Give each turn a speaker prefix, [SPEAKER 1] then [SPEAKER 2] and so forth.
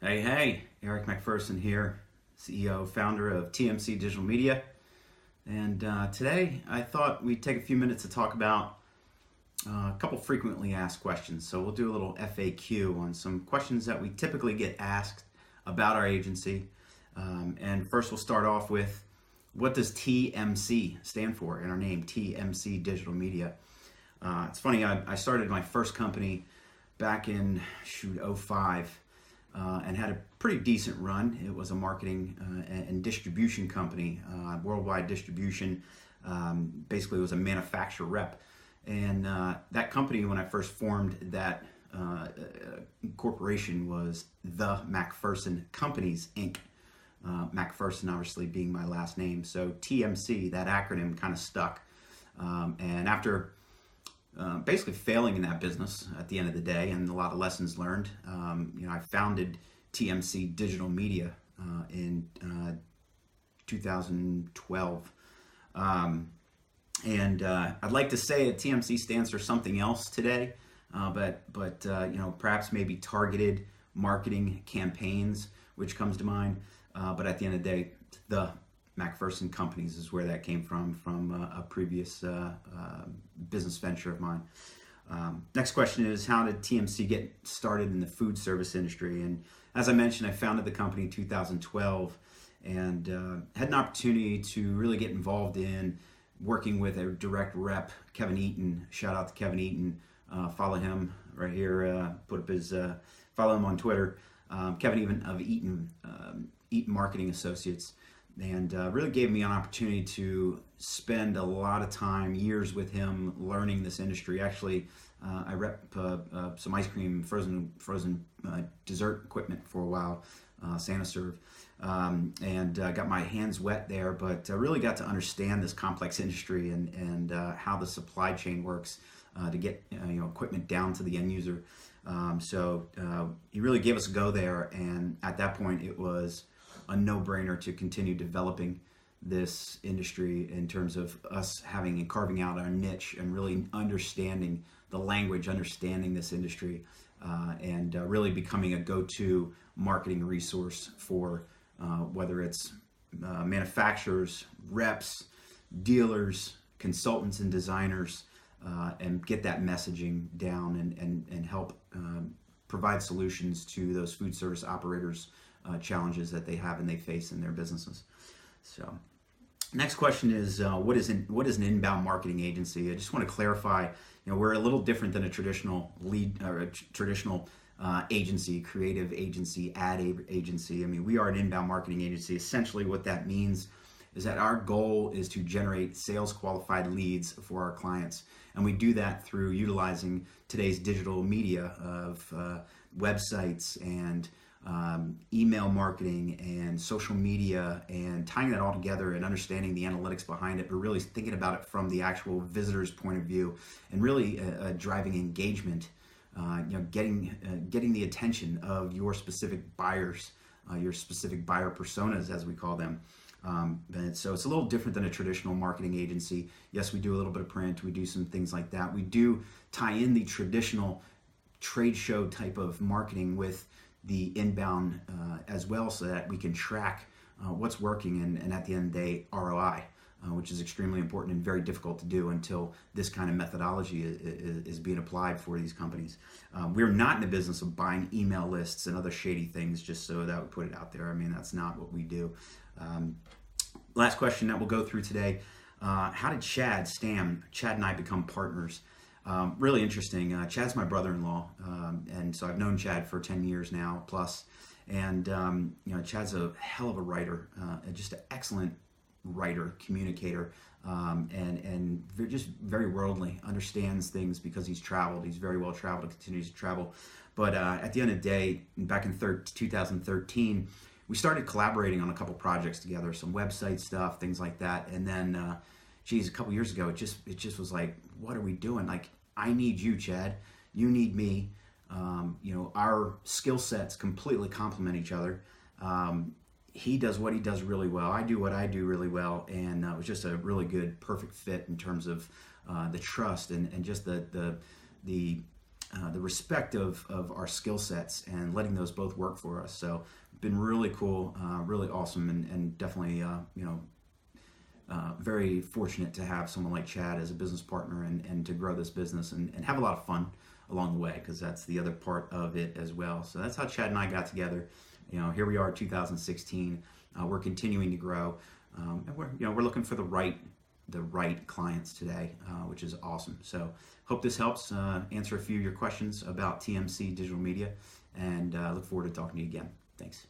[SPEAKER 1] Hey, Erik MacPherson here, CEO, founder of TMC Digital Media. And today I thought we'd take a few minutes to talk about a couple frequently asked questions. So we'll do a little FAQ on some questions that we typically get asked about our agency. And first we'll start off with, what does TMC stand for in our name, TMC Digital Media? It's funny, I started my first company back in, '05. And had a pretty decent run. It was a marketing and distribution company, worldwide distribution. Basically, it was a manufacturer rep. And that company, when I first formed that corporation, was the MacPherson Companies, Inc. MacPherson, obviously, being my last name. So TMC, that acronym kind of stuck. And after basically failing in that business at the end of the day, and a lot of lessons learned. I founded TMC Digital Media in 2012, and I'd like to say that TMC stands for something else today, but perhaps maybe targeted marketing campaigns, which comes to mind. But at the end of the day, the MacPherson Companies is where that came from a previous business venture of mine. Next question is, how did TMC get started in the food service industry? And as I mentioned, I founded the company in 2012 and had an opportunity to really get involved in working with a direct rep, Kevin Eaton. Shout out to Kevin Eaton. Follow him right here. Follow him on Twitter. Kevin Eaton of Eaton Marketing Associates. And really gave me an opportunity to spend a lot of time, years with him, learning this industry. Actually, I rep some ice cream, frozen dessert equipment for a while, SantaServe, and got my hands wet there. But I really got to understand this complex industry and how the supply chain works to get equipment down to the end user. So he really gave us a go there, and at that point, it was a no-brainer to continue developing this industry in terms of us having and carving out our niche and really understanding the language, understanding this industry, and really becoming a go-to marketing resource for whether it's manufacturers, reps, dealers, consultants, and designers, and get that messaging down and help provide solutions to those food service operators' challenges that they have and they face in their businesses. So, next question is, what is an inbound marketing agency? I just want to clarify. We're a little different than a traditional agency, creative agency, ad agency. I mean, we are an inbound marketing agency. Essentially, what that means is that our goal is to generate sales qualified leads for our clients, and we do that through utilizing today's digital media of websites and email marketing and social media, and tying that all together and understanding the analytics behind it, but really thinking about it from the actual visitor's point of view, and really driving engagement, getting the attention of your specific buyers, your specific buyer personas, as we call them. So it's a little different than a traditional marketing agency. Yes, we do a little bit of print, we do some things like that. We do tie in the traditional trade show type of marketing with the inbound as well, so that we can track what's working and at the end of the day, ROI, which is extremely important and very difficult to do until this kind of methodology is being applied for these companies. We're not in the business of buying email lists and other shady things just so that we put it out there. I mean, that's not what we do. Last question that we'll go through today. How did Chad and I become partners? Really interesting. Chad's my brother-in-law, and so I've known Chad for 10 years now plus. And Chad's a hell of a writer, just an excellent writer, communicator, and just very worldly. Understands things because he's traveled. He's very well traveled and continues to travel. But at the end of the day, back in 2013, we started collaborating on a couple projects together, some website stuff, things like that. And then, a couple years ago, it just was like, what are we doing? Like, I need you, Chad. You need me. Our skill sets completely complement each other. He does what he does really well. I do what I do really well. And it was just a really good, perfect fit in terms of the trust and just the the respect of our skill sets and letting those both work for us. So been really cool, really awesome, and definitely very fortunate to have someone like Chad as a business partner and to grow this business and have a lot of fun along the way, because that's the other part of it as well. So that's how Chad and I got together. Here we are, 2016. We're continuing to grow, and we're looking for the right clients today, which is awesome. So hope this helps answer a few of your questions about TMC digital media, and look forward to talking to you again. Thanks.